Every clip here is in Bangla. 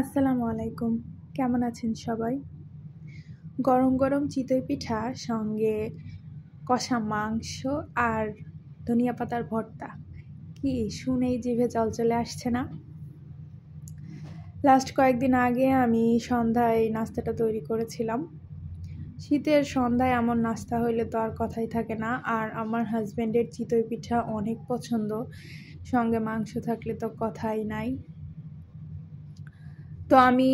আসসালামু আলাইকুম। কেমন আছেন সবাই? গরম গরম চিতই পিঠা সঙ্গে কষা মাংস আর ধনিয়া পাতার ভর্তা। কি শুনেই জিভে জল চলে আসছে না? লাস্ট কয়েকদিন আগে আমি সন্ধ্যায় নাস্তাটা তৈরি করেছিলাম। শীতের সন্ধ্যায় এমন নাস্তা হইলে তো আর কথাই থাকে না। আর আমার হাজব্যান্ডের চিতই পিঠা অনেক পছন্দ, সঙ্গে মাংস থাকলে তো কথাই নাই। তো আমি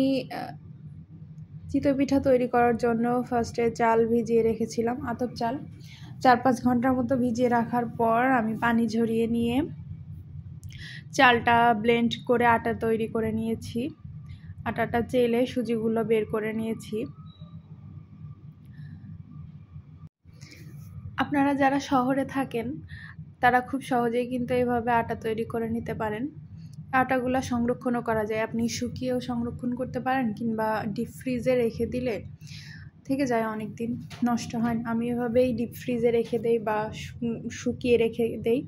চিতই পিঠা তৈরি করার জন্য ফার্স্টে চাল ভিজিয়ে রেখেছিলাম, আতপ চাল। 4-5 ঘন্টার মতো ভিজিয়ে রাখার পর আমি পানি ঝরিয়ে নিয়ে চালটা ব্লেন্ড করে আটা তৈরি করে নিয়েছি। আটাটা চেলে সুজিগুলো বের করে নিয়েছি। আপনারা যারা শহরে থাকেন তারা খুব সহজেই কিন্তু এইভাবে আটা তৈরি করে নিতে পারেন। আটাগুলো সংরক্ষণও করা যায়, আপনি শুকিয়েও সংরক্ষণ করতে পারেন কিংবা ডিপ ফ্রিজে রেখে দিলে থেকে যায় অনেক দিন, নষ্ট হয় না। আমি এভাবেই ডিপ ফ্রিজে রেখে দেই বা শুকিয়ে রেখে দেই।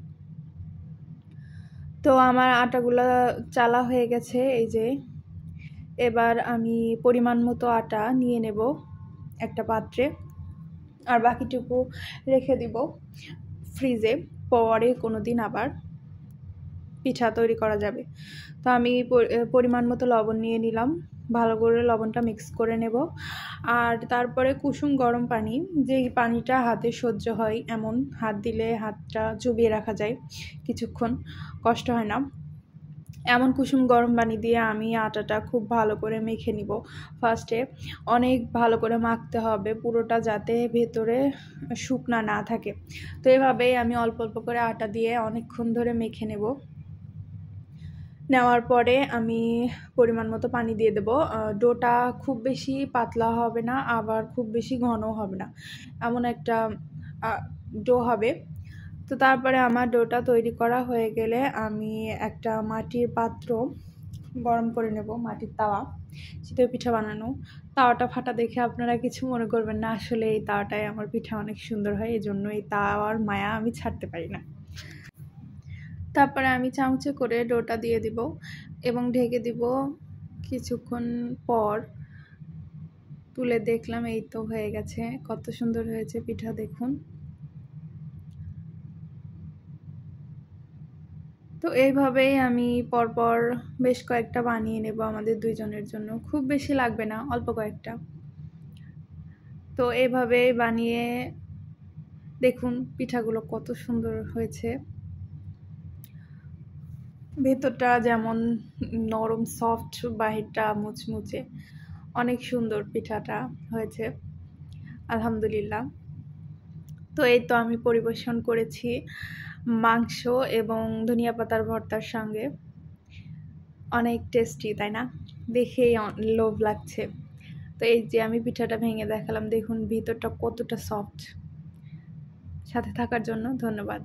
তো আমার আটাগুলো চালা হয়ে গেছে, এই যে। এবার আমি পরিমাণ মতো আটা নিয়ে নেব একটা পাত্রে, আর বাকিটুকু রেখে দিব ফ্রিজে, পরে কোনো দিন আবার পিঠা তৈরি করা যাবে। তো আমি পরিমাণ মতো লবণ নিয়ে নিলাম, ভালো করে লবণটা মিক্স করে নেব। আর তারপরে কুসুম গরম পানি, যেই পানিটা হাতে সহ্য হয় এমন, হাত দিলে হাতটা চুবিয়ে রাখা যায় কিছুক্ষণ, কষ্ট হয় না, এমন কুসুম গরম পানি দিয়ে আমি আটাটা খুব ভালো করে মেখে নিব। ফার্স্টে অনেক ভালো করে মাখতে হবে পুরোটা, যাতে ভেতরে শুকনা না থাকে। তো এভাবেই আমি অল্প অল্প করে আটা দিয়ে অনেকক্ষণ ধরে মেখে নেব। নেওয়ার পরে আমি পরিমাণ মতো পানি দিয়ে দেব। ডোটা খুব বেশি পাতলা হবে না, আবার খুব বেশি ঘনও হবে না, এমন একটা ডো হবে। তো তারপরে আমার ডোটা তৈরি করা হয়ে গেলে আমি একটা মাটির পাত্র গরম করে নেব, মাটির তাওয়া, চিতই পিঠা বানানো। তাওয়াটা ফাটা দেখে আপনারা কিছু মনে করবেন না, আসলে এই তাওয়াটায় আমার পিঠা অনেক সুন্দর হয়, এই জন্য এই তাওয়ার মায়া আমি ছাড়তে পারি না। তারপরে আমি চামচে করে ডোটা দিয়ে দিব এবং ঢেকে দিব। কিছুক্ষণ পর তুলে দেখলাম, এই তো হয়ে গেছে। কত সুন্দর হয়েছে পিঠা দেখুন। তো এইভাবেই আমি পরপর বেশ কয়েকটা বানিয়ে নেব আমাদের দুইজনের জন্য, খুব বেশি লাগবে না, অল্প কয়েকটা। তো এইভাবেই বানিয়ে দেখুন পিঠাগুলো কত সুন্দর হয়েছে, ভেতরটা যেমন নরম সফট, বাহিরটা মুচমুচে, অনেক সুন্দর পিঠাটা হয়েছে আলহামদুলিল্লাহ। তো এই তো আমি পরিবেশন করেছি মাংস এবং ধনিয়া পাতার ভর্তার সঙ্গে। অনেক টেস্টি, তাই না? দেখেই লোভ লাগছে। তো এই যে আমি পিঠাটা ভেঙে দেখালাম, দেখুন ভিতরটা কতটা সফট। সাথে থাকার জন্য ধন্যবাদ।